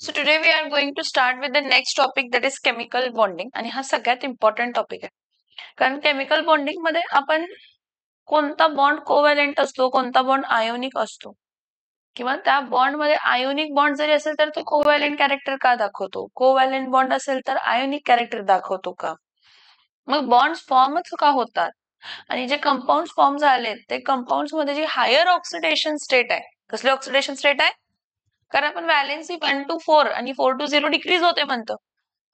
So today we are going to start with the next topic, that is chemical bonding. आणि हा सगळ्यात important topic आहे, कारण chemical bonding मध्ये आपण कोणता बॉन्ड कोव्हॅलेंट असतो, कोणता बॉन्ड आयोनिक असतो, किंवा त्या बॉन्ड मध्ये आयोनिक बॉन्ड जरी असेल तर तो कोव्हॅलेंट कॅरेक्टर का दाखवतो, कोव्हॅलेंट बॉन्ड असेल तर आयोनिक कॅरेक्टर दाखवतो का, मग बॉन्ड्स फॉर्मच का होतात, आणि जे कंपाऊंड फॉर्म झाले ते कंपाऊंड्स मध्ये जी हायर ऑक्सिडेशन स्टेट आहे, कसली ऑक्सिडेशन स्टेट आहे, कारण आपण व्हॅलेन्सी 1 to 4 आणि 4 to 0 डिक्रीज होते म्हणतो,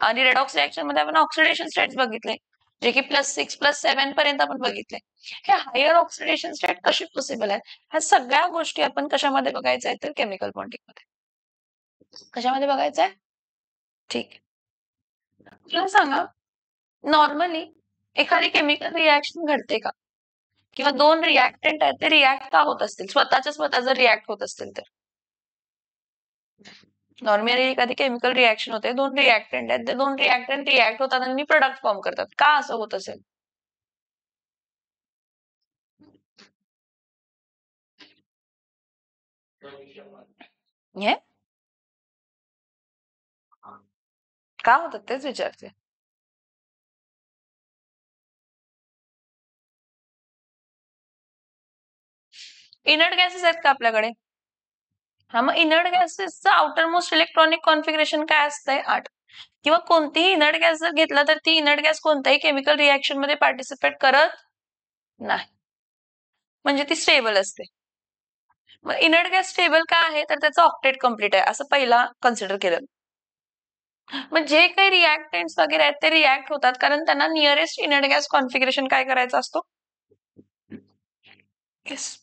आणि रेडॉक्स रिएक्शन मध्ये आपण ऑक्सिडेशन स्टेट्स बघितले, जे की +6 +7 पर्यंत आपण बघितले. हे हायर ऑक्सिडेशन स्टेट कशी पॉसिबल आहे, ह्या सगळ्या गोष्टी आपण कशामध्ये बघायचं आहे तर केमिकल बॉन्डिंग मध्ये. कशामध्ये बघायचं आहे? ठीक, तुला सांगा, नॉर्मली एखादी केमिकल रिएक्शन घडते का, किंवा दोन रिएक्टंट आहेत ते रिएक्ट का होत असतील, स्वतः जर रिएक्ट होत असतील तर. नॉर्मली एखादी केमिकल रिएक्शन होते, दोन रिएक्टंट आहेत, ते दोन रिएक्टंट रिएक्ट होतात आणि प्रोडक्ट फॉर्म करतात, का असं होत असेल? हे का होतात तेच विचारते. इनर्ट गॅसेस आहेत का आपल्याकडे? हा, मग इनर्ट गॅसेसचं आउटर मोस्ट इलेक्ट्रॉनिक कॉन्फिगरेशन काय असतंय? 8. किंवा कोणतीही इनर्ट गॅस जर घेतला तर ती इनर्ट गॅस कोणत्याही केमिकल रिएक्शन मध्ये पार्टिसिपेट करत नाही, म्हणजे ती स्टेबल असते. मग इनर्ट गॅस स्टेबल का आहे, तर त्याचं ऑक्टेट कम्प्लीट आहे असं पहिला कन्सिडर केलं. मग जे काही रिएक्टंट्स वगैरे आहेत ते रिएक्ट होतात, कारण त्यांना नियरेस्ट इनर्ट गॅस कॉन्फिगरेशन काय करायचा असतो? येस,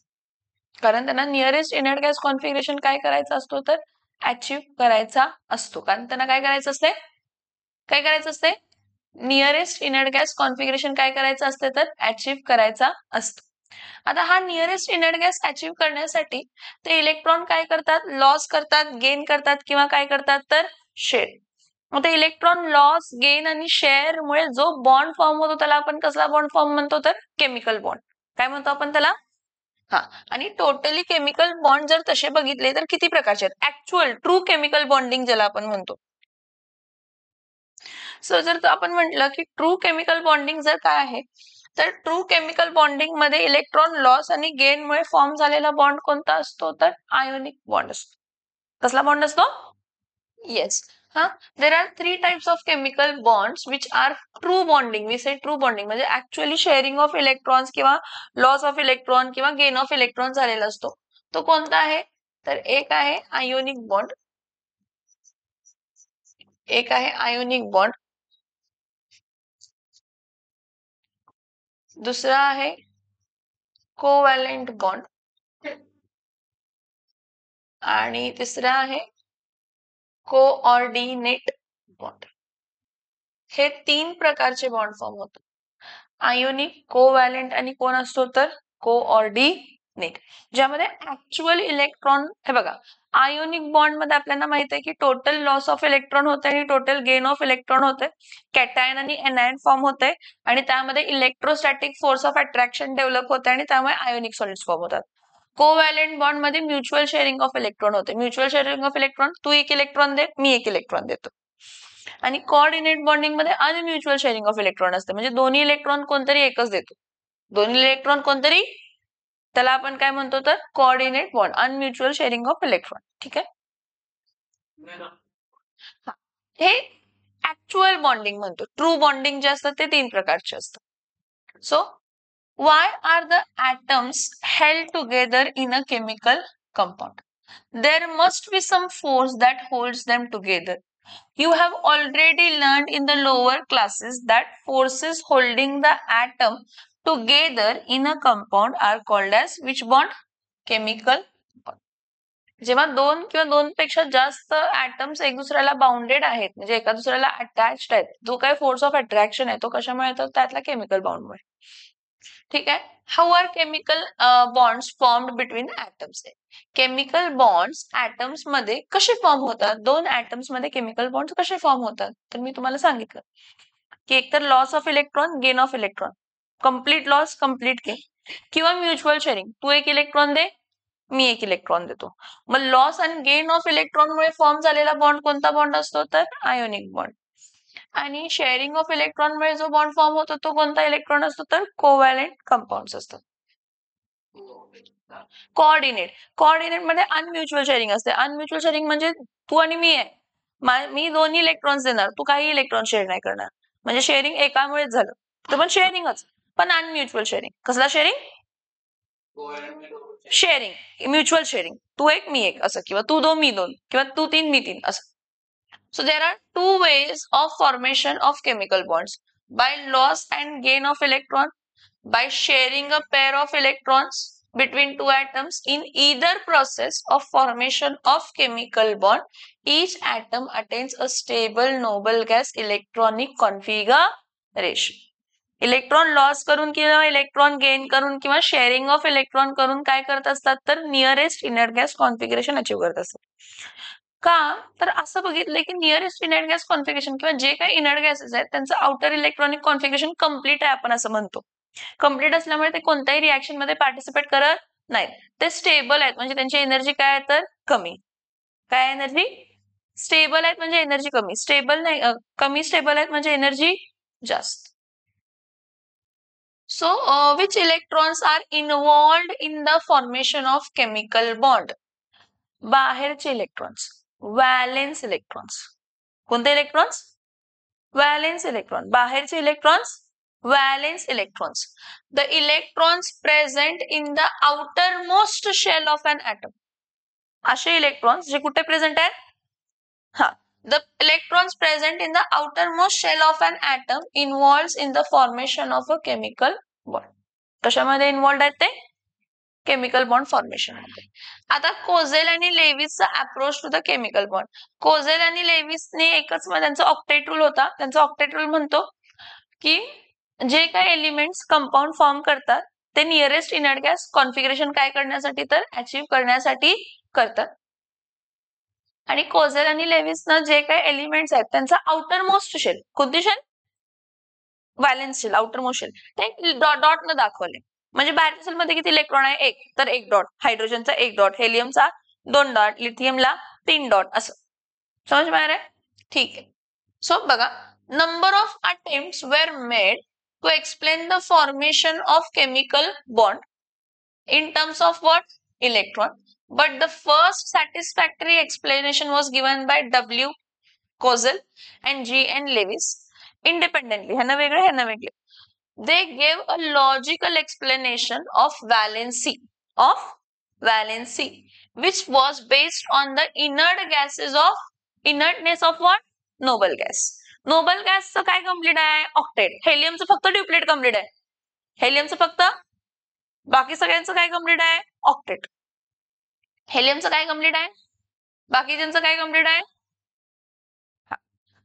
कारण त्यांना नियरेस्ट इनर्ट गॅस कॉन्फिगरेशन काय करायचा असतो, तर अचीव्ह करायचा असतो. कारण त्यांना काय करायचं असते, काय करायचं असते, नियरेस्ट इनर्ट गॅस कॉन्फिगरेशन काय करायचं असते, तर अचीव्ह करायचा असतो. आता हा नियरेस्ट इनर्ट गॅस अचीव्ह करण्यासाठी ते इलेक्ट्रॉन काय करतात, लॉस करतात, गेन करतात, किंवा काय करतात तर शेअर. मग ते इलेक्ट्रॉन लॉस, गेन आणि शेअर मुळे जो बॉन्ड फॉर्म होतो त्याला आपण कसला बॉन्ड फॉर्म म्हणतो, तर केमिकल बॉन्ड. काय म्हणतो आपण त्याला? हा, आणि टोटली केमिकल बॉन्ड जर तसे बघितले तर किती प्रकारचे आहेत? ऍक्च्युअल ट्रू केमिकल बॉन्डिंग ज्याला आपण म्हणतो. सो जर आपण म्हटलं की ट्रू केमिकल बॉन्डिंग जर काय आहे, तर ट्रू केमिकल बॉन्डिंग मध्ये इलेक्ट्रॉन लॉस आणि गेन मुळे फॉर्म झालेला बॉन्ड कोणता असतो, तर आयोनिक बॉन्ड असतो. कसला बॉन्ड असतो? Yes. there are 3 types of chemical bonds which are true bonding. We say true bonding म्हणजे actually sharing of electrons किंवा loss of electron किंवा gain of electron झालेला असतो. तो कोणता आहे, तर एक आहे आयोनिक बॉन्ड, एक आहे आयोनिक बॉन्ड, दुसरा आहे कोव्हॅलेंट बॉन्ड, आणि तिसरा आहे कोऑर्डिनेट बॉन्ड. हे 3 प्रकारचे बॉन्ड फॉर्म होतात, आयोनिक, कोव्हॅलेंट आणि कोण असतो, तर कोऑर्डिनेट, ज्यामध्ये ऍक्च्युअल इलेक्ट्रॉन. हे बघा, आयोनिक बॉन्ड मध्ये आपल्याला माहित आहे की टोटल लॉस ऑफ इलेक्ट्रॉन होते आणि टोटल गेन ऑफ इलेक्ट्रॉन होते, कॅटायन आणि एनायन फॉर्म होते, आणि त्यामध्ये electrostatic force of attraction develop होते, आणि त्यामुळे आयोनिक सॉलिड्स फॉर्म होतात. कोव्हॅलेंट बॉन्ड मध्ये म्युच्युअल शेअरिंग ऑफ इलेक्ट्रॉन होते. म्युच्युअल शेअरिंग ऑफ इलेक्ट्रॉन, तू एक इलेक्ट्रॉन दे, मी एक इलेक्ट्रॉन देतो. आणि कोऑर्डिनेट बॉन्डिंग मध्ये अनम्युच्युअल शेअरिंग ऑफ इलेक्ट्रॉन असते, म्हणजे दोन्ही इलेक्ट्रॉन कोणतरी एकच देतो, दोन्ही इलेक्ट्रॉन कोणतरी, त्याला आपण काय म्हणतो, तर coordinate bond, unmutual sharing of electron. ठीक आहे, हे ऍक्च्युअल बॉन्डिंग म्हणतो. ट्रू बॉन्डिंग जे असतात ते 3 प्रकारचे असतात. So why are the atoms held together in a chemical compound? There must be some force that holds them together. You have already learned in the lower classes that forces holding the atom together in a compound are called as which bond? Chemical bond. जेव्हा दोन किंवा दोन पेक्षा जास्त atoms एक दुसऱ्याला bounded आहेत, म्हणजे एका दुसऱ्याला अटॅच्ड आहेत, जो काही फोर्स ऑफ अट्रॅक्शन आहे तो कशामुळे येतो, त्यातला केमिकल बॉन्डमुळे. ठीक आहे, how are chemical bonds formed between atoms? Chemical bonds atoms मध्ये कसे फॉर्म होतात, दोन ऍटम्स मध्ये केमिकल बॉन्ड्स कसे फॉर्म होतात, तर मी तुम्हाला सांगितलं की एकतर loss of electron, gain of electron, complete loss, complete gain, किंवा म्युच्युअल शेअरिंग, तू एक इलेक्ट्रॉन दे, मी एक इलेक्ट्रॉन देतो. मग लॉस आणि गेन ऑफ इलेक्ट्रॉनमुळे फॉर्म झालेला बॉन्ड कोणता बॉन्ड असतो तर आयोनिक बॉन्ड. आणि शेअरिंग ऑफ इलेक्ट्रॉनमुळे जो बॉन्ड फॉर्म होतो तो कोणता इलेक्ट्रॉन असतो तर कोव्हॅलेंट कंपाऊंड्स असतात. कोऑर्डिनेट मध्ये अनम्युच्युअल शेअरिंग असते. अनम्युच्युअल शेअरिंग म्हणजे तू आणि मी आहे, मी दोन्ही इलेक्ट्रॉन्स देणार, तू काही इलेक्ट्रॉन शेअर नाही करणार, म्हणजे शेअरिंग एकामुळेच झालं, तर पण शेअरिंगच, पण अनम्युच्युअल शेअरिंग. कसला शेअरिंग? शेअरिंग, म्युच्युअल शेअरिंग, तू एक मी एक असं, किंवा तू दोन मी दोन, किंवा तू तीन मी तीन असं. So there are two ways of formation of chemical bonds: by loss and gain of electron, by sharing a pair of electrons between two atoms. In either process of formation of chemical bond, each atom attains a stable noble gas electronic configuration. Electron loss करून किंवा electron gain करून किंवा sharing of electron करून काय करत असतात तर nearest inert gas configuration achieve करत असतात. का तर असं बघितलंय की नियरेस्ट इनर्ट गॅस कॉन्फिगरेशन किंवा जे काही इनर्ट गॅसेस आहेत त्यांचं आउटर इलेक्ट्रॉनिक कॉन्फिगरेशन कम्प्लीट आहे आपण असं म्हणतो. कम्प्लीट असल्यामुळे ते कोणत्याही रिएक्शन मध्ये पार्टिसिपेट करत नाहीत, ते स्टेबल आहेत, म्हणजे त्यांची एनर्जी काय आहे तर कमी. काय एनर्जी? स्टेबल आहेत म्हणजे एनर्जी कमी, स्टेबल नाही कमी स्टेबल आहेत म्हणजे एनर्जी जास्त. So, which electrons are involved in the formation of chemical bond? बाहेरचे इलेक्ट्रॉन्स, व्हॅलेन्स इलेक्ट्रॉन्स. कोणते इलेक्ट्रॉन्स? Valence electron. बाहेरचे electrons, valence electrons. The electrons present in the outermost shell of an atom. असे electrons जे कुठे present आहेत? हा, the electrons present in the outermost shell of an atom involves in the formation of a chemical bond. कशामध्ये involved आहेत ते? Chemical bond formation मध्ये. आता कोझेल आणि लेविसचा approach to the chemical bond. Kossel आणि लेविसने एकच, त्यांचा ऑक्टेट रूल होता. त्यांचा ऑक्टेट रूल म्हणतो की जे काही एलिमेंट्स कंपाऊंड फॉर्म करतात ते नियरेस्ट इनर्ट गॅस कॉन्फिगरेशन काय करण्यासाठी तर अचीव करण्यासाठी करतात. आणि कोझेल आणि लेविसनं जे काही एलिमेंट्स आहेत त्यांचा आउटर मोस्ट शेल, कोणती shell? Valence shell, outermost shell, ते डॉट न दाखवले. म्हणजे बाहेरच्या सेल मध्ये किती इलेक्ट्रॉन आहे? एक, तर एक डॉट. हायड्रोजनचा एक डॉट, हेलियमचा दोन डॉट, लिथियमला तीन डॉट, असं. समज में आ रहा है? ठीक आहे. सो बघा, number of attempts were made to explain the formation of chemical bond in terms of what? Electron. But the first satisfactory explanation was given by W. Kozel and G. N. Lewis independently. ह्यांना वेगळे, ह्यांना वेगळे. They gave a logical explanation of valency, which was based on the inert gases of inertness of what? Noble gas. Noble gas चं काय complete आहे? Octet. हेलियमचं फक्त ड्युप्लेट complete आहे. हेलियमचं फक्त, बाकी सगळ्यांचं काय कम्प्लीट आहे? ऑक्टेट. हेलियमचं काय कम्प्लीट आहे? बाकीच्यांचं काय कम्प्लीट आहे?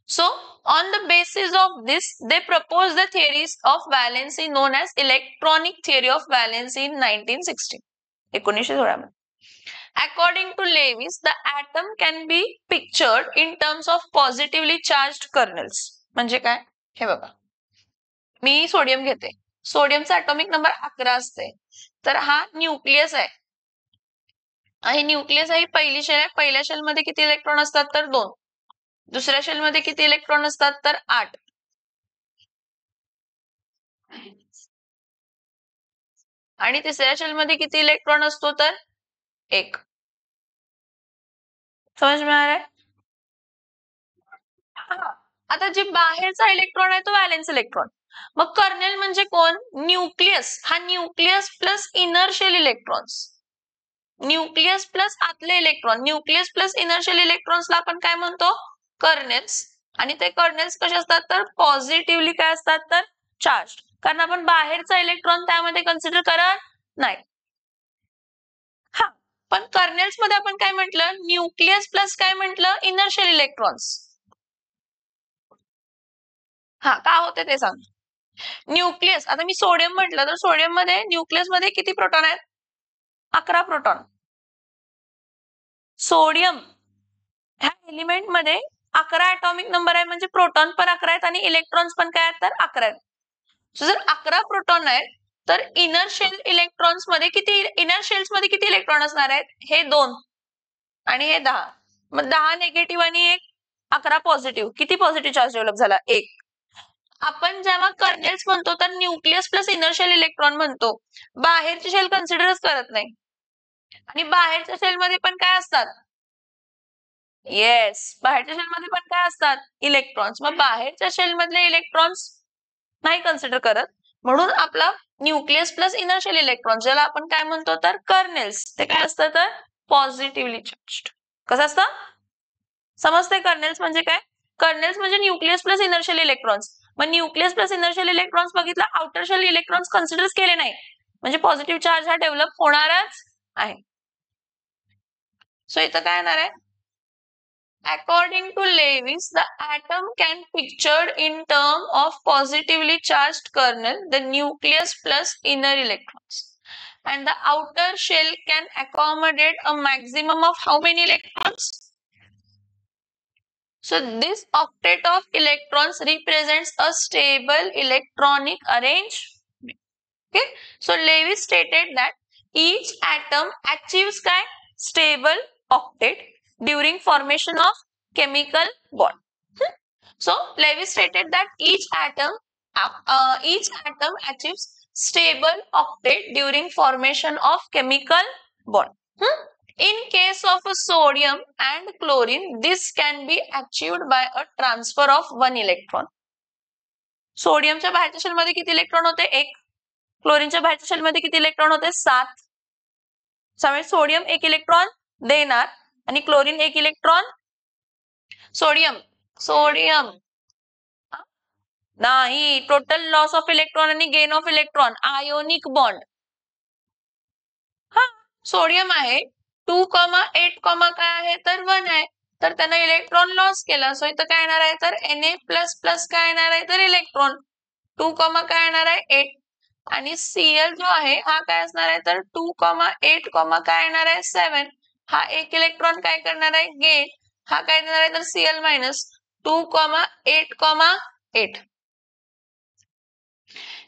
So, on the basis of this, they proposed the theories of valency known as electronic theory of valency in 1916. 1916 मध्ये. According to Lewis, the atom can be pictured in terms of positively charged kernels. म्हणजे काय? हे बघा, मी sodium घेते, सोडियमचा atomic number 11 असते, तर हा nucleus आहे. आणि न्यूक्लियस ही पहिली शेल आहे. पहिल्या शेल मध्ये किती इलेक्ट्रॉन असतात तर 2. दुसऱ्या शेल मध्ये किती इलेक्ट्रॉन असतात तर 8. आणि तिसऱ्या शेल मध्ये किती इलेक्ट्रॉन असतो तर 1. समज में आ रहा है? आता जे बाहेरचा इलेक्ट्रॉन आहे तो व्हॅलेन्स इलेक्ट्रॉन. मग कर्नेल म्हणजे कोण? न्यूक्लियस. हा nucleus plus inner shell electrons, nucleus plus आतले electron, nucleus plus inner shell इलेक्ट्रॉन्सला आपण काय म्हणतो? कर्नेल्स. आणि ते कर्नेल्स कसे असतात तर पॉझिटिव्हली काय असतात तर चार्ज, कारण आपण बाहेरचा इलेक्ट्रॉन त्यामध्ये कन्सिडर करत नाही. हा, पण कर्नेल्स मध्ये आपण काय म्हटलं? न्यूक्लियस प्लस काय म्हटलं? Inner shell electrons. हा, का होते ते सांग. न्यूक्लियस, आता मी सोडियम म्हटलं तर सोडियम मध्ये न्यूक्लियस मध्ये किती प्रोटॉन आहेत? 11 प्रोटॉन. सोडियम ह्या एलिमेंट मध्ये 11 ॲटॉमिक नंबर आहे, म्हणजे प्रोटॉन पण 11 आहेत आणि इलेक्ट्रॉन्स पण काय आहेत तर 11 आहेत. सो जर 11 प्रोटॉन आहेत तर इनर शेल इलेक्ट्रॉन्स मध्ये किती, इनर शेल्स मध्ये किती इलेक्ट्रॉन असणार आहेत, हे 2 आणि हे 10. मग 10 निगेटिव्ह आणि 1 11 पॉझिटिव्ह. किती पॉझिटिव्ह चार्ज डेव्हलप झाला, 1. आपण जेव्हा कर्नेल्स म्हणतो तर nucleus plus inner shell electron म्हणतो, बाहेरची शेल कन्सिडरच करत नाही. आणि बाहेरच्या शेल मध्ये पण काय असतात, येस, बाहेरच्या शेल मध्ये पण काय असतात, इलेक्ट्रॉन्स. मग बाहेरच्या शेल मधले इलेक्ट्रॉन्स नाही कन्सिडर करत, म्हणून आपला nucleus plus inner shell electron ज्याला आपण काय म्हणतो तर कर्नेल्स, ते काय असतं तर पॉझिटिव्हली चार्ज्ड. कसं असतं समजते, कर्नेल्स म्हणजे काय, कर्नेल्स म्हणजे nucleus plus inner shell electrons. मग nucleus plus inner shell electrons बघितला, आउटर शेल इलेक्ट्रॉन्स कन्सिडर केले नाही, म्हणजे पॉझिटिव्ह चार्ज हा डेव्हलप होणारच आहे. सो इथं काय येणार आहे, according to Lewis, the atom can pictured in term of positively charged kernel, the nucleus plus inner electrons, and the outer shell can accommodate a maximum of how many electrons? So this octet of electrons represents a stable electronic arrangement. Okay, so Lewis stated that each atom achieves stable octet during formation of chemical bond. So Lewis stated that each atom achieves stable octet during formation of chemical bond. In case of sodium and chlorine, this can be achieved by a transfer of 1 electron. सोडियमच्या बाहेरच्या shell मध्ये किती electron होते, 1. क्लोरीनच्या बाहेरच्या shell मध्ये किती electron होते, 7. त्यामुळे sodium 1 electron देणार आणि क्लोरीन 1 इलेक्ट्रॉन, सोडियम नाही, टोटल लॉस ऑफ इलेक्ट्रॉन आणि gain of electron, ionic bond. हा सोडियम आहे 2,8, काय आहे तर 1 आहे, तर त्यानं इलेक्ट्रॉन लॉस केला. सो इथं काय येणार आहे तर Na प्लस प्लस काय येणार आहे तर इलेक्ट्रॉन 2, काय येणार आहे 8. आणि Cl जो आहे हा काय असणार आहे तर 2,8, काय येणार आहे 7. हा 1 इलेक्ट्रॉन काय करणार आहे गेन, हा काय देणार आहे तर Cl मायनस 2,8,8.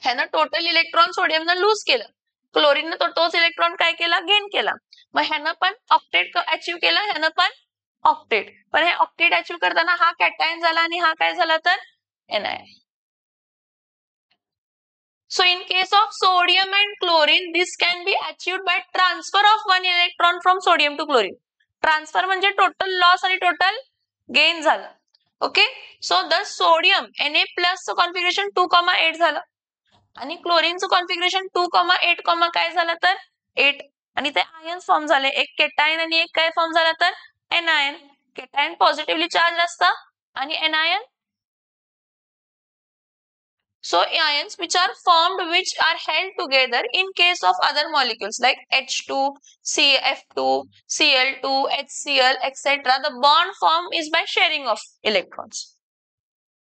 ह्यानं टोटल इलेक्ट्रॉन सोडियमनं लूज केलं, क्लोरीननं तोच इलेक्ट्रॉन काय केला गेन केला. मग ह्यानं पण ऑक्टेट अचीव्ह केलं, ह्यानं पण ऑक्टेट. पण हे ऑक्टेट अचीव्ह करताना हा कॅटायन झाला आणि हा काय झाला तर anion. So in case of sodium and chlorine, this can be achieved by transfer of 1 electron from sodium to chlorine. Transfer म्हणजे टोटल लॉस आणि टोटल गेन झालं. Okay, so the sodium Na plus configuration 2,8 झालं आणि क्लोरीनचं configuration 2,8, काय झालं तर 8. आणि ते आयन्स फॉर्म झाले, एक केटायन आणि एक काय फॉर्म झाला तर एनायन. केटायन पॉझिटिव्हली चार्ज असतं आणि anion, so ions which are formed, which are held together in case of other molecules like H2, CF2, Cl2, HCl, etc. The bond form is by sharing of electrons.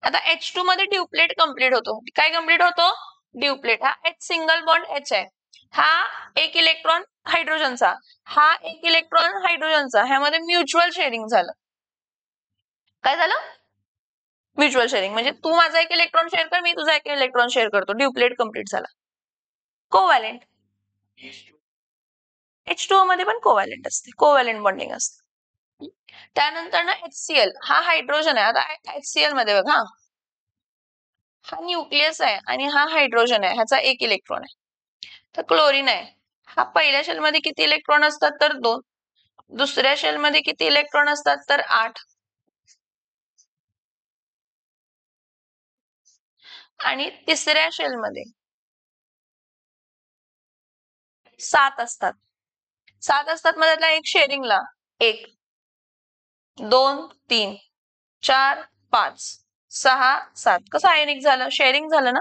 आता H2 मध्ये duplet complete होतो, काय complete होतो duplet. हा H single bond H आहे, हा 1 electron हायड्रोजनचा, हा 1 electron हायड्रोजनचा, ह्यामध्ये म्युच्युअल शेअरिंग झालं. काय झालं म्युच्युअल शेअरिंग, म्हणजे तू माझा 1 इलेक्ट्रॉन शेअर कर, मी तुझा 1 इलेक्ट्रॉन शेअर करतो, ड्यूप्लेट कंप्लीट झाला. कोव्हॅलेंट, H2O मध्ये पण कोव्हॅलेंट असते, कोव्हॅलेंट बॉन्डिंग असते. त्यानंतर ना HCl, हा हायड्रोजन आहे. आता HCl मध्ये बघा, हा न्यूक्लियस आहे आणि हा हायड्रोजन आहे, ह्याचा 1 इलेक्ट्रॉन आहे. तर क्लोरीन आहे, हा पहिल्या शेल मध्ये किती इलेक्ट्रॉन असतात तर 2. दुसऱ्या शेल मध्ये किती इलेक्ट्रॉन असतात तर 8. आणि तिसऱ्या शेल मध्ये 7 असतात. 7 असतात, मधला एक शेअरिंगला 1, 2, 3, 4, 5, 6, 7. कसं आयोनिक झालं, शेअरिंग झालं ना.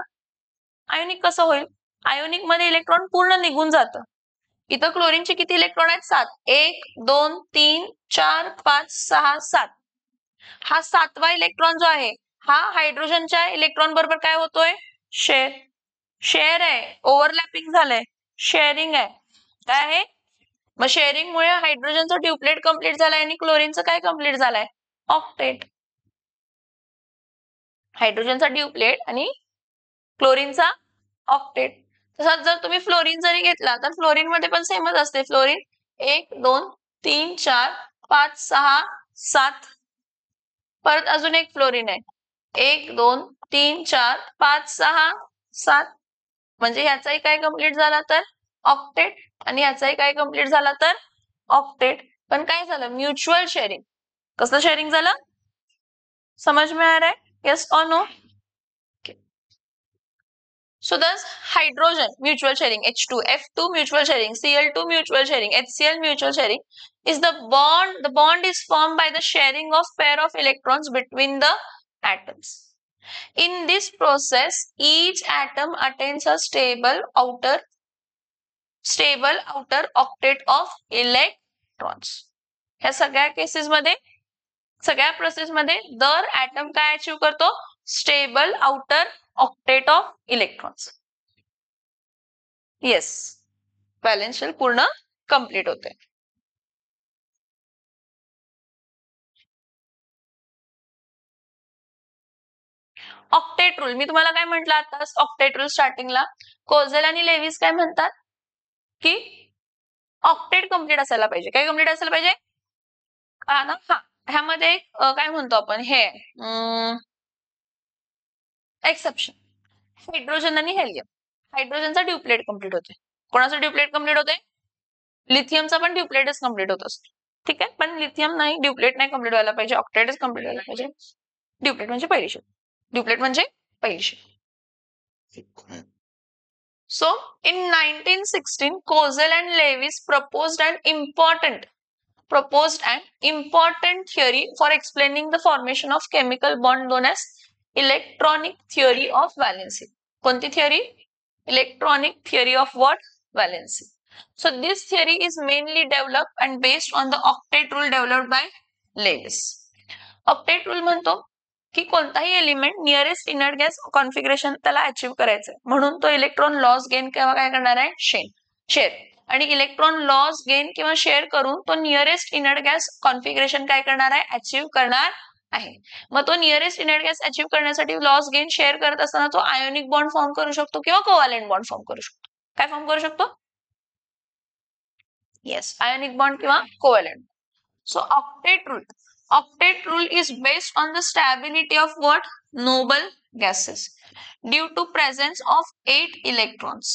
आयोनिक कसं होईल, आयोनिक मध्ये इलेक्ट्रॉन पूर्ण निघून जातं. इथं क्लोरीनचे किती इलेक्ट्रॉन आहेत 7, 1, 2, 3, 4, 5, 6, 7. हा 7वा इलेक्ट्रॉन जो आहे हा हायड्रोजनच्या इलेक्ट्रॉन बरोबर काय होतोय शेअर आहे, ओव्हरलॅपिंग झालंय, शेअरिंग आहे. काय आहे, मग शेअरिंग मुळे हायड्रोजनचा ड्यूप्लेट कंप्लीट झालाय आणि क्लोरीनचं काय कंप्लीट झालाय ऑक्टेट. हायड्रोजनचा ड्यूप्लेट आणि क्लोरीनचा ऑक्टेट. तसाच जर तुम्ही फ्लोरीन जरी घेतला तर फ्लोरीन मध्ये पण सेमच असते. फ्लोरीन 1 2 3 4 5 6 7 परत अजून एक फ्लोरीन आहे 1 2 3 4 5 6 7 म्हणजे ह्याचाही काय कंप्लीट झाला तर ऑक्टेट आणि ह्याचाही काय कंप्लीट झाला तर ऑक्टेट. पण काय झालं म्युच्युअल शेअरिंग. कसं शेअरिंग झालं समझ में आ रहा है यस और no. So thus hydrogen mutual sharing H2, F2 mutual sharing, Cl2 mutual sharing, HCl mutual sharing is the bond. The bond is formed by the sharing of pair of electrons between the atoms. In this process, each atom attains a stable outer octet of electrons. ह्या सगळ्या cases मध्ये सगळ्या process मध्ये दर atom काय achieve करतो stable outer octet of electrons. Yes valence shell पूर्ण complete होते. ऑक्टेट रूल मी तुम्हाला काय म्हटलं आता ऑक्टेट रूल स्टार्टिंगला कोझेल आणि लेविस काय म्हणतात की ऑक्टेट कंप्लीट असायला पाहिजे. काय कंप्लीट असायला पाहिजे ना. हा ह्यामध्ये काय म्हणतो आपण हे एक्सेप्शन हायड्रोजन आणि हेलियम. हायड्रोजनचा ड्युप्लेट कंप्लीट होते. कोणाचा ड्युप्लेट कंप्लीट होते लिथियमचा पण ड्युप्लेटच कंप्लीट होत असतो. ठीक आहे पण लिथियम नाही ड्युप्लेट नाही कंप्लीट व्हायला पाहिजे ऑक्टेटच कंप्लीट व्हायला पाहिजे. ड्युप्लेट म्हणजे पहिली शेल. ड्युप्लेट म्हणजे पहिली shell. So in 1916 Kozel and Lewis proposed an important theory for explaining the formation of chemical bond known as electronic theory of valency. कोणती theory? Electronic theory of what? Valency. So this theory is mainly developed and based on the octet rule developed by Lewis. Octet rule म्हणतो की कोणताही element nearest inert gas configuration त्याला achieve करायचंय म्हणून तो electron loss gain किंवा काय करणार आहे शेअर आणि इलेक्ट्रॉन लॉस गेन किंवा शेअर करून तो नियरेस्ट इनर्ट गॅस कॉन्फिगरेशन काय करणार आहे अचीव करणार आहे. मग तो नियरेस्ट इनर्ट गॅस अचीव करण्यासाठी लॉस गेन शेअर करत असताना तो आयोनिक बॉन्ड फॉर्म करू शकतो किंवा कोव्हॅलेंट बॉन्ड फॉर्म करू शकतो. काय फॉर्म करू शकतो येस आयोनिक बॉन्ड किंवा covalent. So octet rule is based on the stability of what noble gases due to presence of 8 electrons.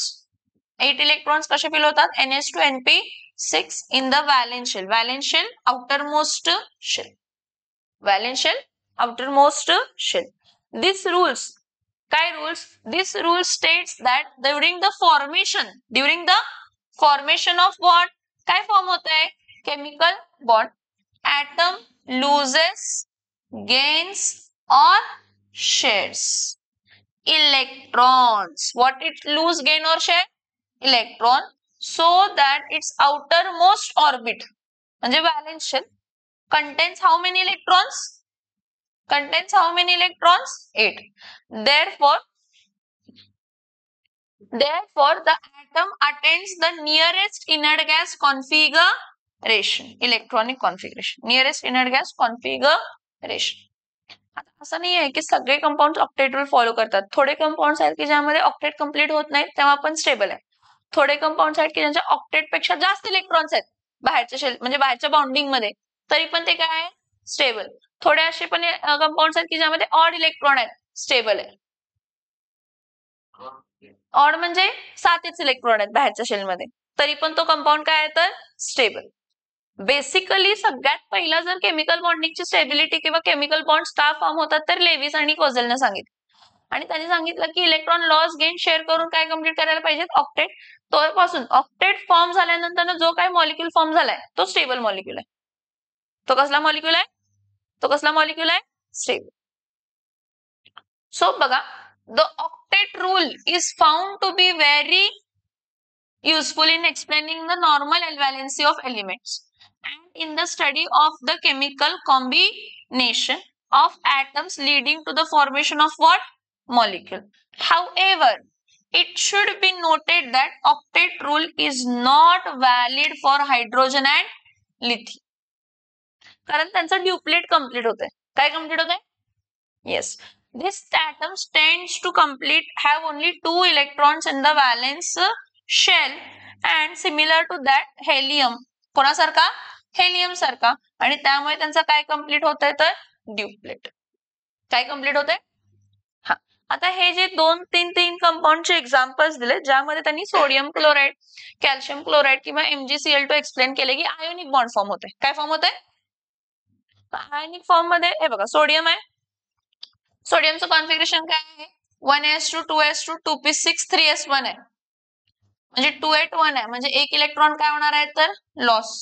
8 electrons कसे fill होतात NH2 NP6 in the valence shell. Valence shell outermost shell. Valence shell outermost shell. This rules काय rules? This rule states that during the formation of what काय form होत आहे chemical bond atom loses, gains or shares electrons. What it lose, gain or share? Electron. So that its outermost orbit म्हणजे valence shell contains how many electrons? Contains how many electrons? 8. Therefore the atom attains the nearest inert gas configuration. Electronic configuration nearest inert gas configuration. आता असं नाही आहे की सगळे compound octet rule follow करतात. थोडे compounds आहेत की ज्यामध्ये ऑक्टेट कंप्लीट होत नाही तेव्हा पण स्टेबल आहे. थोडे कंपाऊंड्स आहेत की ज्यांच्या ऑक्टेट पेक्षा जास्त इलेक्ट्रॉन्स आहेत बाहेरच्या शेल म्हणजे बाहेरच्या बाउंडिंग मध्ये तरी पण ते काय आहे स्टेबल. थोडे असे पण कंपाऊंड्स आहेत की ज्यामध्ये ऑड इलेक्ट्रॉन आहेत स्टेबल आहे. ऑड म्हणजे 7च इलेक्ट्रॉन आहेत बाहेरच्या शेलमध्ये तरी पण तो कंपाऊंड काय आहे तर स्टेबल. बेसिकली सगळ्यात पहिला जर केमिकल बॉन्डिंगची स्टेबिलिटी किंवा केमिकल बॉन्ड्स का फॉर्म होतात तर लेविस आणि कोझेलने सांगितलं आणि त्यांनी सांगितलं की इलेक्ट्रॉन लॉस गेन शेअर करून काय कंप्लीट करायला पाहिजेत ऑक्टेट. तो पासून ऑक्टेट फॉर्म झाल्यानंतर जो काय मॉलिक्यूल फॉर्म झालाय तो स्टेबल मॉलिक्यूल आहे. तो कसला मॉलिक्यूल आहे स्टेबल. सो बघा the octet rule is found to be very useful in explaining the normal valency of elements and in the study of the chemical combination of atoms leading to the formation of what molecule. However, it should be noted that octet rule is not valid for hydrogen and lithium कारण त्यांचं ड्युप्लेट complete होतंय. काय complete होतंय yes This atoms tends to have only 2 electrons in the valence shell and similar to that helium. कोणासारखा? Helium सारखा. आणि त्यामुळे त्यांचा काय कंप्लीट होत आहे तर ड्युप्लेट. काय कंप्लीट होत आहे? हा. आता हे जे 2-3 कंपाऊंडचे एक्झाम्पल्स दिले ज्यामध्ये त्यांनी सोडियम क्लोराइड, कॅल्शियम क्लोराइड किंवा MgCl2 एक्सप्लेन केले की आयोनिक बॉन्ड फॉर्म होते. काय फॉर्म होते? आयोनिक फॉर्म मध्ये हे बघा सोडियम आहे. सोडियमचं कॉन्फिगरेशन काय आहे? 1s2 2s2 2p6 3s1 आहे. म्हणजे 281 आहे. म्हणजे एक इलेक्ट्रॉन काय होणार आहे तर लॉस.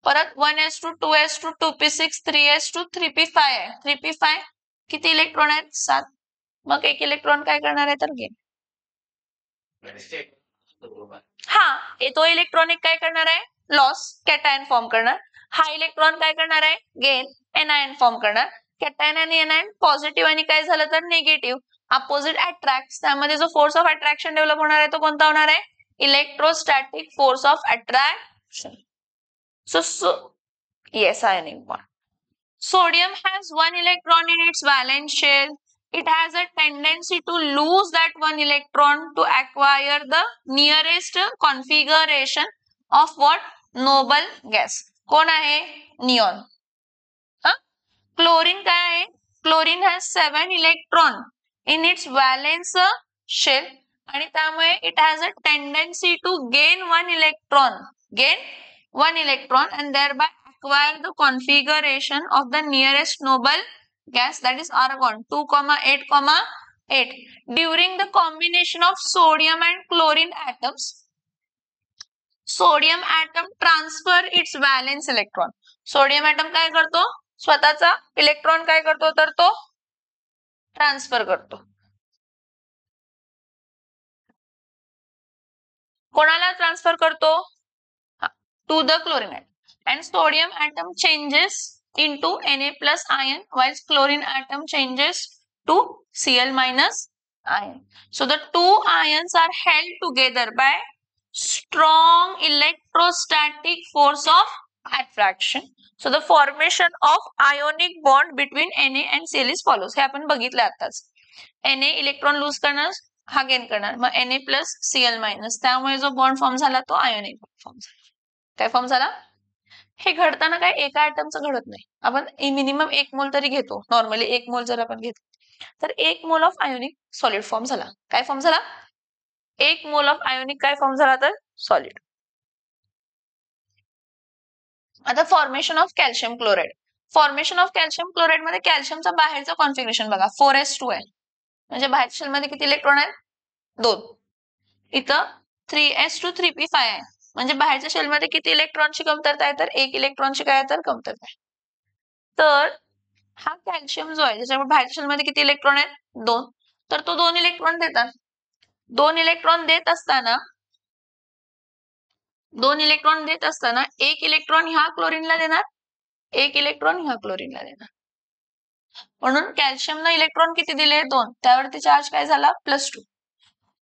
परत 1s2 2s2 2p6 3s2 3p5 आहे. 3p5 किती इलेक्ट्रॉन आहेत? 7. मग एक इलेक्ट्रॉन काय करणार आहे तर गेन. हा, तो इलेक्ट्रॉन काय करणार आहे? लॉस, कॅटायन फॉर्म करणार. हा इलेक्ट्रॉन काय करणार आहे? गेन, एनायन फॉर्म करणार. कॅटायन आणि एनायन पॉझिटिव्ह आणि काय झालं तर निगेटिव्ह. Opposite attract. त्यामध्ये जो फोर्स ऑफ अट्रॅक्शन डेव्हलप होणार आहे तो कोणता होणार आहे? Electrostatic force of attraction. So yes, ionic bond. Sodium has 1 electron in its valence shell. It has a tendency to lose that 1 electron to acquire the nearest configuration of what? Noble gas. कोण आहे? Neon. Chlorine काय आहे? Chlorine has 7 electron in its valence shell आणि त्यामुळे it has a tendency to gain 1 electron. Gain 1 electron and thereby acquire the configuration of the nearest noble gas, that is argon 2,8,8. During the combination of sodium and chlorine atoms, sodium atom transfer its valence electron. Sodium atom काय करतो? स्वतःचा electron काय करतो तर तो transfer करतो. कोणाला transfer करतो? To the chlorine atom. And sodium atom changes into Na plus ion whilst chlorine atom changes to Cl minus ion. So the two ions are held together by strong electrostatic force of attraction. So the formation of ionic bond between Na and Cl is follows. हे आपण बघितलं आताच. Na electron lose करणार, हा gain करणार. मग Na plus Cl minus, त्यामुळे जो बॉन्ड फॉर्म झाला तो आयोनिक फॉर्म झाला. काय फॉर्म झाला? हे घडताना काय एका ॲटमचं घडत नाही. आपण मिनिमम 1 मोल तरी घेतो. नॉर्मली 1 मोल जर आपण घेतलं तर 1 mole of ionic solid form झाला. काय फॉर्म झाला? 1 मोल ऑफ आयोनिक काय फॉर्म झाला तर सॉलिड. आता formation of calcium chloride. Formation of calcium chloride मध्ये कॅल्शियमचा बाहेरचं कॉन्फिगरेशन बघा 4s2 आहे. म्हणजे बाहेरच्या शेलमध्ये किती इलेक्ट्रॉन आहेत? 2. इथं 3s2 3p5 आहे. म्हणजे बाहेरच्या शेलमध्ये किती इलेक्ट्रॉनची कमतरता आहे तर 1 इलेक्ट्रॉनची काय तर कमतरता आहे. तर हा कॅल्शियम जो आहे त्याच्यामुळे बाहेरच्या शेलमध्ये किती इलेक्ट्रॉन आहेत? 2. तर तो 2 इलेक्ट्रॉन देतात. 2 इलेक्ट्रॉन देत असताना 1 इलेक्ट्रॉन ह्या क्लोरीनला देणार, 1 इलेक्ट्रॉन ह्या क्लोरीनला देणार. म्हणून कॅल्शियमला इलेक्ट्रॉन किती दिले? 2. त्यावरती चार्ज काय झाला? +2.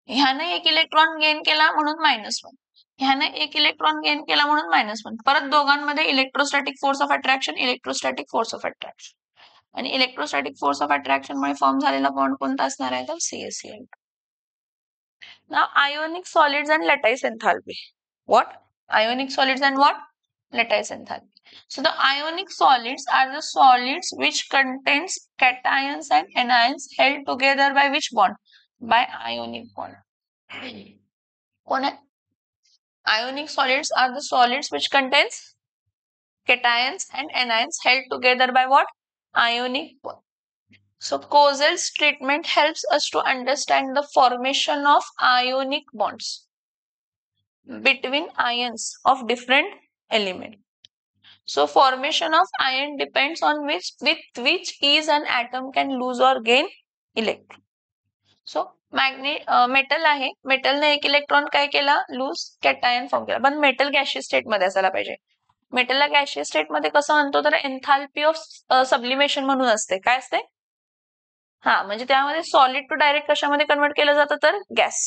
ह्याने 1 इलेक्ट्रॉन गेन केला म्हणून -1. ह्याने 1 इलेक्ट्रॉन गेन केला म्हणून -1. परत दोघांमध्ये electrostatic force of attraction, electrostatic force of attraction. आणि इलेक्ट्रोस्टॅटिक फोर्स ऑफ अट्रॅक्शन मुळे फॉर्म झालेला बॉन्ड कोणता असणार आहे तर CaCl. Now ionic solids and lattice enthalpy. What? Ionic solids and what? Lattice enthalpy. So the ionic solids are the solids which contains cations and anions held together by which bond? By ionic bond. कौन है? Ionic solids are the solids which contains cations and anions held together by what? Ionic bond. So Cosel's treatment helps us to understand the formation of ionic bonds between ions of different elements. So formation of ion depends on with which ease an atom can lose or gain electron. So metal आहे, मेटलने 1 electron काय केला? Loose, cation form केला. पण metal gaseous state मध्ये असायला पाहिजे. मेटलला gaseous state मध्ये कसं आणतो तर एन्थाल्पी ऑफ सब्लिमेशन म्हणून असते. काय असते? हा, म्हणजे त्यामध्ये सॉलिड टू डायरेक्ट कशामध्ये कन्वर्ट केलं जातं तर गॅस.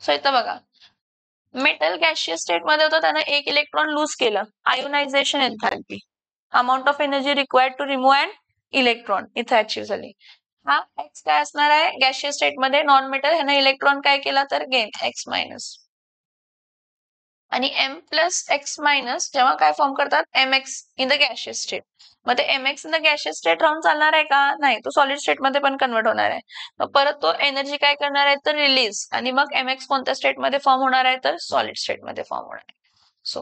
सो इथं बघा मेटल गॅशियस स्टेट मध्ये होतं, त्यानं 1 इलेक्ट्रॉन लूज केलं. Ionisation enthalpy, amount of energy required to remove an electron इथं अचीव्ह झाली. हा एक्स काय असणार आहे गॅशियस स्टेट मध्ये नॉन मेटल ह्याने इलेक्ट्रॉन काय केला तर गेन एक्स मायनस आणि एम प्लस एक्स मायनस जेव्हा काय फॉर्म करतात M X in the gaseous state. मग ते M X in the gaseous state राहून चालणार आहे का नाही तो सॉलिड स्टेट मध्ये पण कन्वर्ट होणार आहे. मग परत तो एनर्जी काय करणार आहे तर रिलीज आणि मग एम एक्स कोणत्या स्टेट मध्ये फॉर्म होणार आहे तर सॉलिड स्टेट मध्ये फॉर्म होणार आहे. सो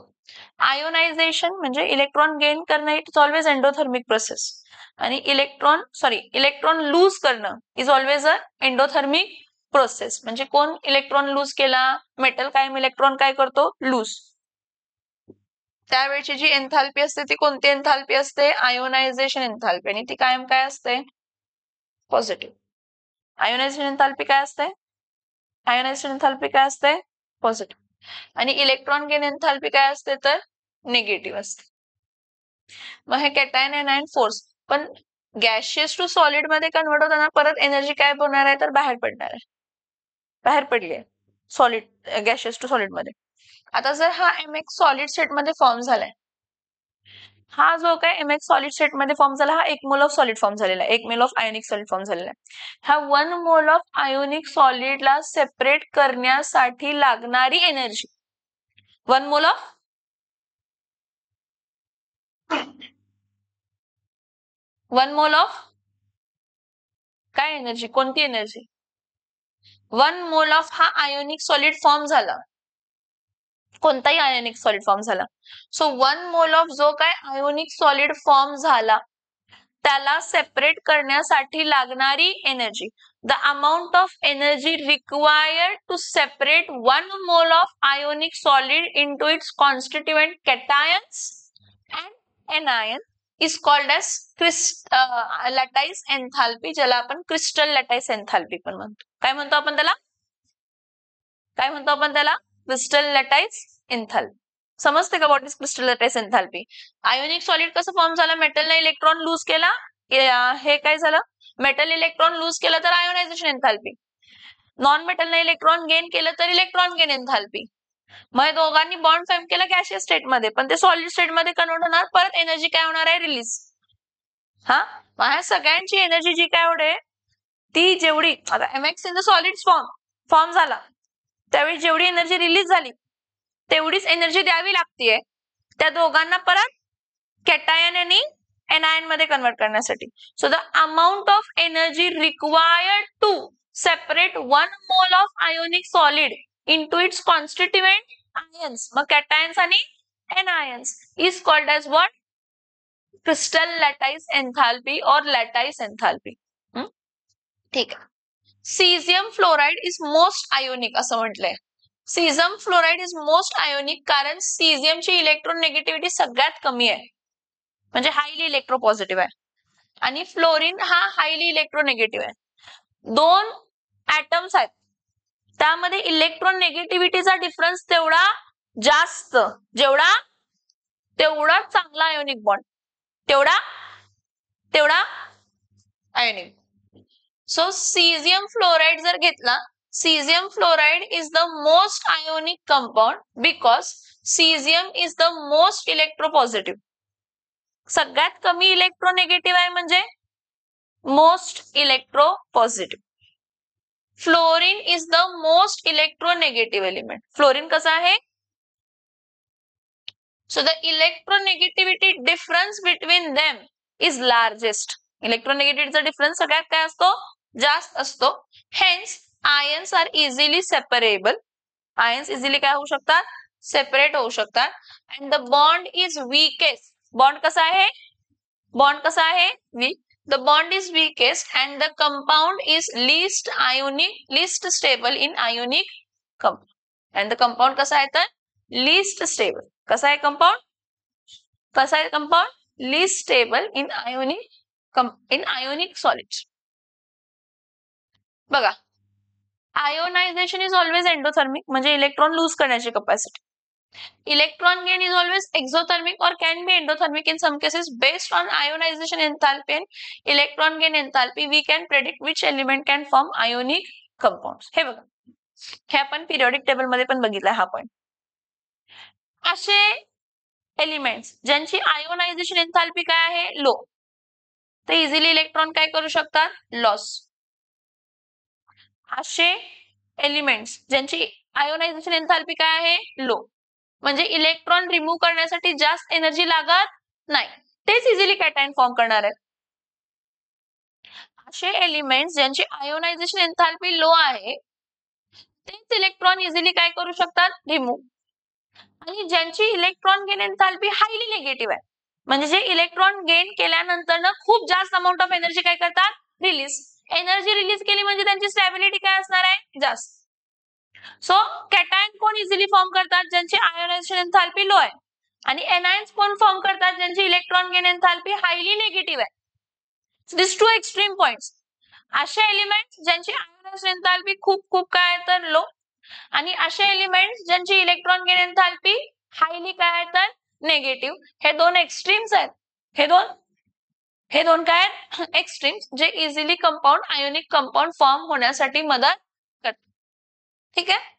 आयोनायझेशन म्हणजे इलेक्ट्रॉन गेन करणं it is always endothermic process आणि इलेक्ट्रॉन लूज करणं is always a endothermic process. म्हणजे कोण इलेक्ट्रॉन लूज केला मेटल कायम इलेक्ट्रॉन काय करतो लूज. त्यावेळची जी एन्थाल्पी असते ती कोणती एन्थाल्पी असते आयोनायझेशन एन्थाल्पी आणि ती कायम काय असते पॉझिटिव्ह. आयोनायझेशन एन्थाल्पी काय असते आयोनायझेशन एन्थाल्पी काय असते पॉझिटिव्ह आणि इलेक्ट्रॉन गेन एन्थाल्पी काय असते तर निगेटिव्ह असते. मग हे कॅटायन एनायन फोर्स पण गॅशियस टू सॉलिड मध्ये कन्वर्ट होताना परत एनर्जी काय होणार आहे तर बाहेर पडणार आहे बाहेर पडली आहे सॉलिड गॅशियस टू सॉलिड मध्ये. आता जर हा एम एक्स सॉलिड स्टेट मध्ये फॉर्म झालाय हा जो काय एम एक्स सॉलिड स्टेट मध्ये फॉर्म झाला हा 1 मोल ऑफ सॉलिड फॉर्म झालेला आहे 1 mole of ionic solid form झालेला आहे. हा 1 मोल ऑफ आयोनिक सॉलिडला सेपरेट करण्यासाठी लागणारी energy 1 mole of 1 mole of काय एनर्जी कोणती एनर्जी 1 मोल ऑफ हा आयोनिक सॉलिड फॉर्म झाला कोणताही आयोनिक सॉलिड फॉर्म झाला. सो 1 मोल ऑफ जो काय आयोनिक सॉलिड फॉर्म झाला त्याला सेपरेट करण्यासाठी लागणारी energy the amount of energy required to separate 1 mole of ionic solid into its constituent cations and anion is called as lattice enthalpy ज्याला आपण crystal lattice enthalpy पण म्हणतो. काय म्हणतो आपण त्याला क्रिस्टल लॅटाइस एन्थाल्पी. समजते का what is crystal lattice enthalpy. Ionic solid कसं फॉर्म झालं मेटलने इलेक्ट्रॉन लूज केला हे काय झालं मेटल इलेक्ट्रॉन लूज केलं तर आयोनायझेशन एन्थाल्पी नॉन मेटलने इलेक्ट्रॉन गेन केलं तर इलेक्ट्रॉन गेन एन्थाल्पी. मग दोघांनी बॉन्ड फॉर्म केला गॅशियस स्टेट मध्ये पण ते सॉलिड स्टेट मध्ये कन्वर्ट होणार परत एनर्जी काय होणार आहे रिलीज. हा मग ह्या सगळ्यांची एनर्जी जी काय होते ती जेवढी आता M X in the solid form झाला त्यावेळी जेवढी एनर्जी रिलीज झाली तेवढीच एनर्जी द्यावी लागतीये त्या दोघांना परत कॅटायन आणि एनायन मध्ये कन्वर्ट करण्यासाठी. So the amount of energy required to separate 1 mole of ionic solid into its constituent ions मग कॅटायन्स आणि anions is called as what crystal lattice enthalpy और लॅटाइस एन्थाल्पी. ठीक आहे. Caesium fluoride is most ionic असं म्हटलंय. Caesium fluoride is most ionic कारण सीझियमची electronegativity सगळ्यात कमी आहे म्हणजे हायली इलेक्ट्रोपॉझिटिव्ह आहे आणि फ्लोरीन हा हायली इलेक्ट्रोनेगेटिव्ह आहे. 2 ऍटम्स आहेत त्यामध्ये इलेक्ट्रोनेगेटिव्हिटीचा डिफरन्स तेवढा जास्त तेवढा चांगला आयोनिक बॉन्ड तेवढा आयोनिक. सो सीझियम फ्लोराइड जर घेतला caesium fluoride is the most ionic compound because caesium is the most electropositive. सगळ्यात कमी इलेक्ट्रोनेगेटिव्ह आहे म्हणजे most electropositive. Fluorine is the most electronegative element. Fluorine कसा आहे so the electronegativity difference between them is largest. इलेक्ट्रोनेगेटिव्हिटीचा difference सगळ्यात काय असतो जास्त असतो. Hence ions are easily separable. Ions easily काय होऊ शकतात सेपरेट होऊ शकतात and the bond is weakest. Bond कसा आहे weak. The bond is weakest and the compound is least stable in ionic compound and the compound कसा आहे तर लीस्ट स्टेबल. कसा आहे compound least stable in ionic solids. बघा ionisation is always endothermic म्हणजे electron lose करण्याची capacity. Electron gain is always exothermic or can be endothermic in some cases based on ionization enthalpy and electron gain enthalpy we can predict which element can form ionic compounds. हे बघा हे आपण periodic table मध्ये पण बघितलाय हा point. असे elements ज्यांची आयोनायझेशन एन्थाल्पी काय आहे लो ते इझिली इलेक्ट्रॉन काय करू शकतात, लॉस. असे एलिमेंट्स ज्यांची आयोनायझेशन एन्थाल्पी काय आहे, लो, म्हणजे इलेक्ट्रॉन रिमूव्ह करण्यासाठी जास्त एनर्जी लागत नाही, तेच इझिली कॅटायन फॉर्म करणार आहेत. असे एलिमेंट्स ज्यांची आयोनायझेशन एन्थाल्पी लो आहे तेच इलेक्ट्रॉन इझिली काय करू शकतात, रिमूव्ह. आणि ज्यांची electron gain enthalpy highly negative आहे, म्हणजे जे इलेक्ट्रॉन गेन केल्यानंतर ना खूप जास्त अमाऊंट ऑफ एनर्जी काय करतात, रिलीज. एनर्जी रिलीज केली म्हणजे त्यांची स्टॅबिलिटी काय असणार आहे, जास्त. सो कॅटायन कोण इझिली फॉर्म करतात, ज्यांची आयोनायझेशन एन्थाल्पी लो आहे, आणि एनायन्स कोण फॉर्म करतात, ज्यांची electron gain enthalpy highly negative आहे. दिस टू एक्स्ट्रीम पॉइंट्स. असे एलिमेंट्स ज्यांची आयोनायझेशन एन्थाल्पी खूप खूप काय तर लो, आणि असे एलिमेंट्स ज्यांची इलेक्ट्रॉन गेन एन्थाल्पी हायली काय आहे तर नेगेटिव्ह. हे दोन एक्स्ट्रीम्स आहेत. हे दोन काय एक्स्ट्रीम्स, जे easily compound ionic compound form होण्यासाठी मदत करतात. ठीक आहे.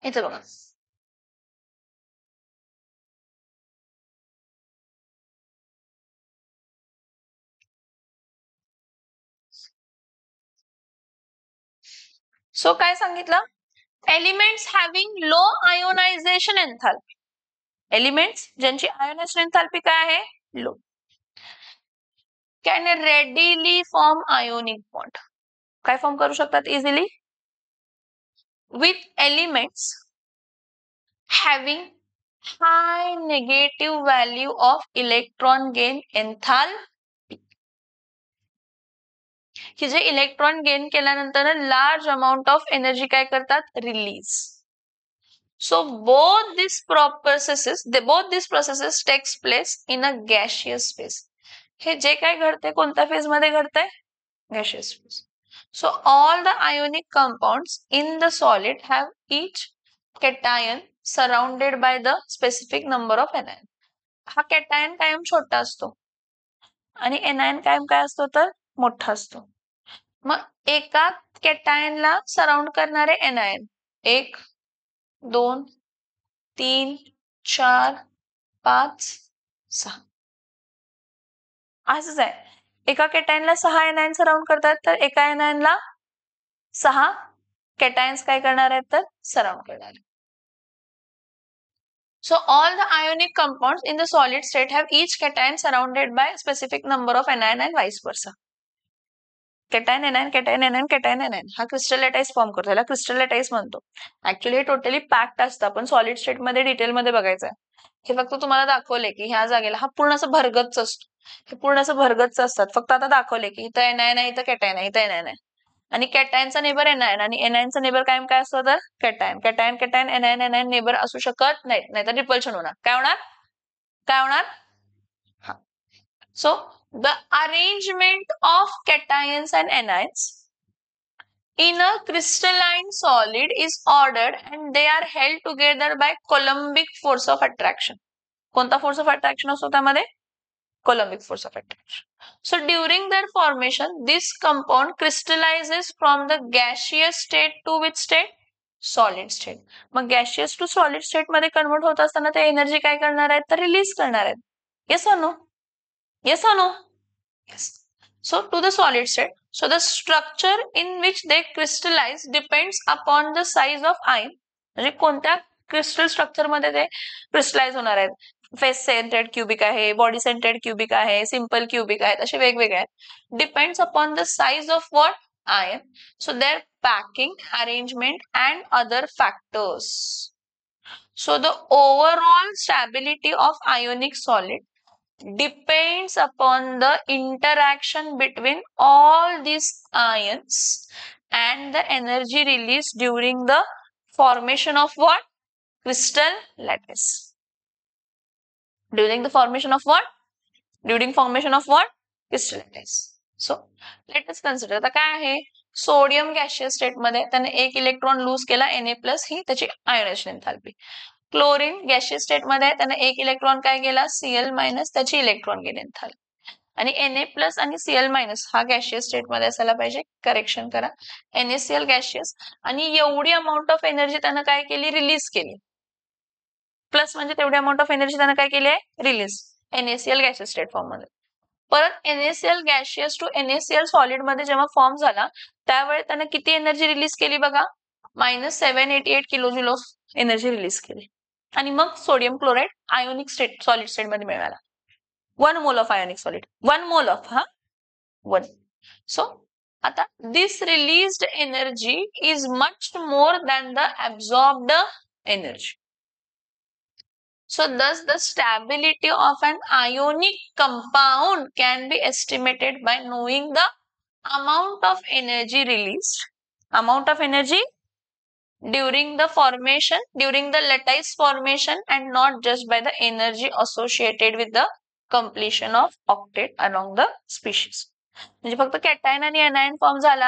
इथे बघा, सो काय सांगितलं, elements having low ionisation enthalpy, elements ज्यांची आयोनायझेशन एन्थाल्पी काय आहे, low, can readily form ionic bond. काय फॉर्म करू शकतात easily, with elements having high negative value of electron gain enthalpy, की जे इलेक्ट्रॉन गेन केल्यानंतर लार्ज अमाउंट ऑफ एनर्जी काय करतात, release. So both these processes takes place in a gaseous phase. हे जे काय घडते कोणत्या फेज मध्ये घडते, gaseous phase. So all the ionic compounds in the solid have each cation surrounded by the specific number of anion. हा cation कायम छोटा असतो आणि एनायन कायम काय असतो तर मोठा असतो. मग एका कॅटायनला सराउंड करणारे एनायन 1 2 3 4 5 6 असंच आहे. एका कॅटायनला 6 एनायन सराउंड करतात, तर एका एनायनला 6 कॅटायन्स काय करणार आहेत तर सराउंड करणार आहेत. So all the ionic compounds in the solid state have each cation surrounded by a specific number of anion and vice versa. Cation anion cation anion cation anion हा क्रिस्टलेटाइज फॉर्म करतो, याला क्रिस्टलेटाइज म्हणतो. ऍक्च्युअली हे totally packed असतं, पण solid state मध्ये डिटेलमध्ये बघायचं आहे. हे फक्त तुम्हाला दाखवले की ह्या जागेला हा पूर्ण असं भरगच्च असतो, हे पूर्ण असं भरगच्च असतात. फक्त आता दाखवले की इथं एनायन आहे, इथं कॅटायन आहे, इथं एनायन आहे, आणि कॅटायनचा नेबर एनायन आणि एनायनचा नेबर कायम काय असतो तर cation. Cation cation anion anion neighbour असू शकत नाहीत, नाहीतर रिपल्शन होणार. काय होणार, काय होणार, हा. So the arrangement of cations and anions in a crystalline solid is ordered and they are held together by Coulombic force of attraction. कोणता force of attraction असतो त्यामध्ये, Coulombic force of attraction. So during their formation this compound crystallizes from the gaseous state to which state, solid state. मग gaseous to solid state मध्ये convert होत असताना ते energy काय करणार आहेत तर रिलीज करणार आहेत. येस और no, yes or no, yes. So to the solid state, so the structure in which they crystallize depends upon the size of ion, म्हणजे कोणत्या क्रिस्टल स्ट्रक्चर मध्ये ते क्रिस्टलाइज होणार आहेत. फेस सेंटेड क्यूबिक आहे, बॉडी सेंटेड क्यूबिक आहे, simple cubic आहेत, असे वेगवेगळे आहेत. Depends upon the size of what, ion. So their packing, arrangement and other factors. So the overall stability of ionic solid depends upon the interaction between all these ions and the energy released during the formation of what, crystal lattice. During the formation of what, during formation of what, crystal lattice. So let us consider आता काय आहे, sodium gaseous state मध्ये त्याने एक electron lose केला, Na+ ही त्याची ionisation enthalpy. Chlorine gaseous state मध्ये त्याने एक इलेक्ट्रॉन काय केला, Cl- त्याची इलेक्ट्रॉन गेन एन्थाल्पी. आणि Na प्लस आणि Cl मायनस हा गॅशियस स्टेट मध्ये असायला पाहिजे. करेक्शन करा. NaCl गॅशियस आणि एवढी अमाऊंट ऑफ एनर्जी त्यानं काय केली, रिलीज केली. प्लस म्हणजे तेवढी अमाऊंट ऑफ एनर्जी त्यानं काय केली आहे, release. NaCl gaseous state form मध्ये. परत NaCl gaseous to NaCl solid मध्ये जेव्हा फॉर्म झाला त्यावेळी त्यानं किती एनर्जी रिलीज केली बघा, -788 किलोजूल ऑफ एनर्जी रिलीज केली. आणि मग sodium chloride ionic state solid state मध्ये मिळाला. 1 mole of ionic solid, 1 mole of 1. So आता this released energy is much more than the absorbed energy. So thus the stability of an ionic compound can be estimated by knowing the amount of energy released, amount of energy during the formation, during the lattice formation, and not just by the energy associated with the completion of octet along the species. म्हणजे फक्त cation आणि anion form झाला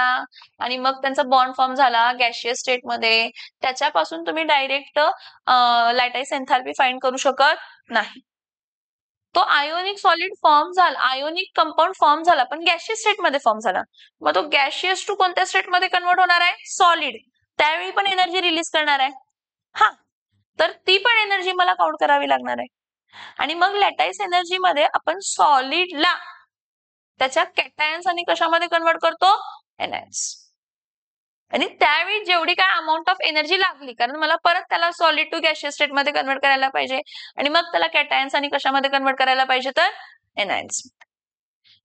आणि मग त्यांचा bond form झाला gaseous state मध्ये, त्याच्यापासून तुम्ही डायरेक्ट लॅटाईस एन्थाल्पी फाइंड करू शकत नाही. तो आयोनिक सॉलिड फॉर्म झाला, आयोनिक कंपाऊंड फॉर्म झाला पण गॅशियस स्टेट मध्ये फॉर्म झाला. मग तो गॅशियस टू कोणत्या स्टेट मध्ये कन्वर्ट होणार आहे, सॉलिड. त्यावेळी पण एनर्जी रिलीज करणार आहे. हा, तर ती पण एनर्जी मला काउंट करावी लागणार आहे. आणि मग लॅटाईस एनर्जी मध्ये आपण सॉलिडला त्याच्या कॅटायन्स आणि कशामध्ये कन्वर्ट करतो, एनायन्स. आणि त्यावेळी जेवढी काय अमाऊंट ऑफ एनर्जी लागली, कारण मला परत त्याला सॉलिड टू गॅशियस स्टेट मध्ये कन्वर्ट करायला पाहिजे आणि मग त्याला कॅटायन्स आणि कशामध्ये कन्वर्ट करायला पाहिजे, तर anions.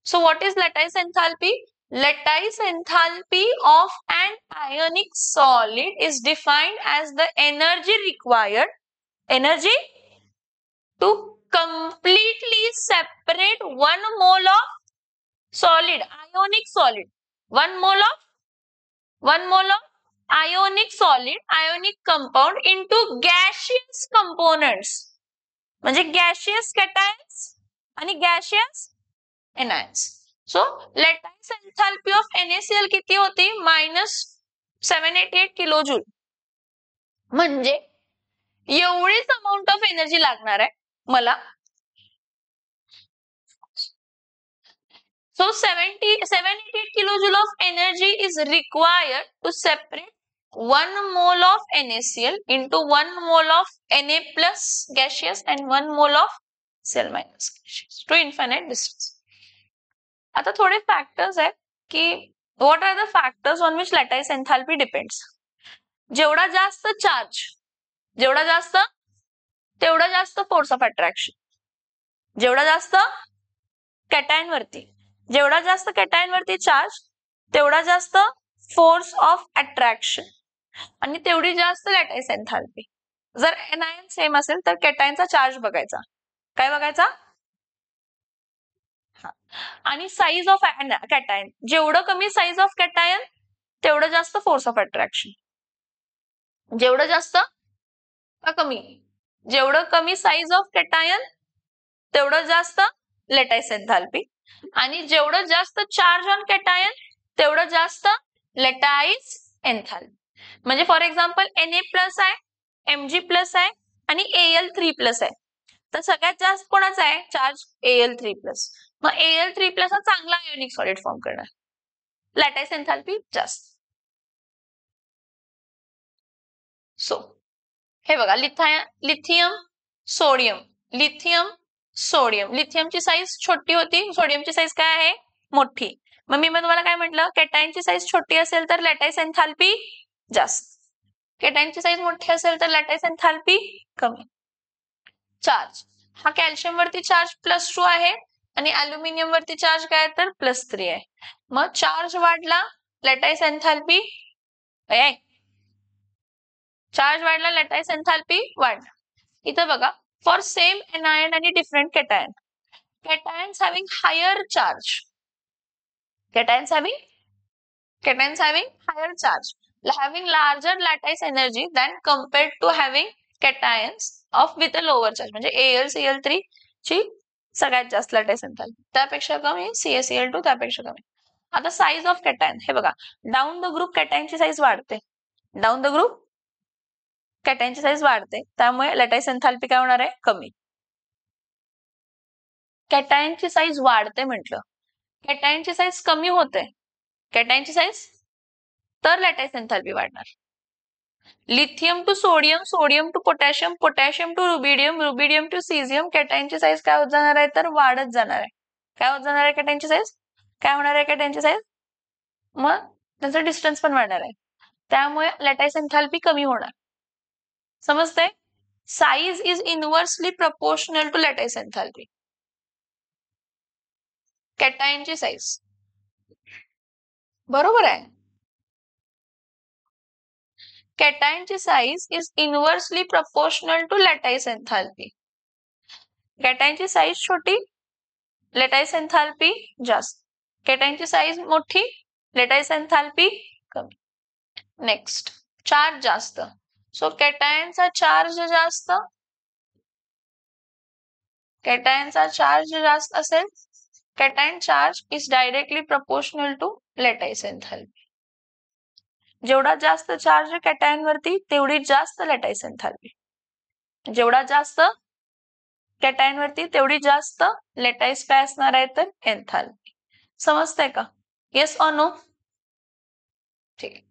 So what is lattice enthalpy? Lattice enthalpy of an ionic solid is defined as the energy required, energy to completely separate 1 mole of solid, ionic solid, 1 mole of ionic solid, ionic compound into gaseous components. म्हणजे gaseous cations आणि gaseous anions. So lattice enthalpy of NaCl किती होती, -788 kilojoule. म्हणजे एवढीच amount of energy लागणार आहे मला. So 788 kilojoule of energy is required to separate 1 mole of NaCl into 1 mole of Na plus gaseous and 1 mole of Cl minus gaseous to infinite distance. आता थोडे factors आहेत की what are the factors on which lattice enthalpy depends. जेवढा जास्त charge, जेवढा जास्त तेवढा जास्त फोर्स ऑफ अट्रॅक्शन. जेवढा जास्त कॅटायन वरती, जेवढा जास्त कॅटायन वरती चार्ज तेवढा जास्त फोर्स ऑफ अट्रॅक्शन आणि तेवढी जास्त लॅटाईस एन्थाल्पी. जर एनायन सेम असेल तर कॅटायनचा चार्ज बघायचा. काय बघायचा? आणि साईज ऑफ कॅटायन, जेवढं कमी साईज ऑफ कॅटायन तेवढं जास्त फोर्स ऑफ अट्रॅक्शन. जेवढं जास्त का कमी, जेवढं कमी साईज ऑफ कॅटायन तेवढं जास्त लॅटाईस एन्थाल्पी आणि जेवढं जास्त चार्ज ऑन कॅटायन तेवढं जास्त लॅटाईस एन्थाल्पी. म्हणजे फॉर एक्झाम्पल Na प्लस आहे, Mg प्लस आहे आणि Al3 प्लस आहे, तर सगळ्यात जास्त कोणाचा आहे चार्ज, Al3 प्लस. मग Al3 प्लस हा चांगला आयोनिक सॉलिड फॉर्म करणार, लॅटाईस एन्थाल्पी जास्त. सो हे बघा, लिथियम सोडियम, लिथियम सोडियम, लिथियमची साईज छोटी होती, सोडियमची साईज काय आहे, मोठी. मग मी तुम्हाला काय म्हटलं, कॅटायनची साईज छोटी असेल तर लॅटाईस एन्थाल्पी जास्त, कॅटायनची साईज मोठी असेल तर लॅटाईस एन्थाल्पी कमी. चार्ज, हा कॅल्शियम वरती चार्ज +2 आहे आणि अल्युमिनियम वरती चार्ज काय तर +3 आहे. मग चार्ज वाढला लॅटाईस एन्थाल्पी, चार्ज वाढला लॅटाईस एन्थाल्पी वाढला. इथं बघा, फॉर सेम एनायन आणि different cation, cations having higher charge, cations having higher charge, having larger lattice energy than compared to having cations of with a lower charge. म्हणजे AlCl3 ची सगळ्यात जास्त lattice enthalpy, त्यापेक्षा कमी CaCl2 त्यापेक्षा कमी. आता साईज ऑफ कॅटायन, हे बघा, डाऊन द ग्रुप कॅटायनची साईज वाढते, डाऊन द ग्रुप कॅटायनची साईज वाढते, त्यामुळे लॅटाईस एन्थाल्पी काय होणार आहे, कमी. कॅटायनची साईज वाढते म्हटलं, कॅटायनची साईज कमी होते, कॅटायनची साईज तर लॅटाईस एन्थॅल्पी वाढणार. Lithium to sodium, sodium to potassium, potassium to rubidium, rubidium to caesium, कॅटायनची साईज काय होत जाणार आहे तर वाढत जाणार आहे. काय होत जाणार आहे कॅटायनची साईज? काय होणार आहे कॅटायनची साईज? मग त्याचा डिस्टन्स पण वाढणार आहे, त्यामुळे लॅटाईस एन्थॅल्पी कमी होणार. समजतंय? Size is inversely proportional to lattice enthalpy. कॅटायनची साईज बरोबर आहे. कॅटायनची size is inversely proportional to lattice enthalpy. कॅटायनची साईज छोटी, लॅटाईस एन्थॅल्पी जास्त. कॅटायनची साईज मोठी, लॅटाईस एन्थॅल्पी कमी. नेक्स्ट, चार्ज जास्त. सो कॅटायनचा चार्ज जास्त, कॅटायनचा चार्ज जास्त असेल, cation charge is directly proportional to lattice enthalpy. जेवढा जास्त चार्ज कॅटायन वरती तेवढी जास्त लॅटाईस एन्थॅल्पी. जेवढा जास्त कॅटायन वरती तेवढी जास्त लॅटाईस काय असणार आहे तर एन्थॅल्पी. समजतंय का? Yes or no? ठीक आहे.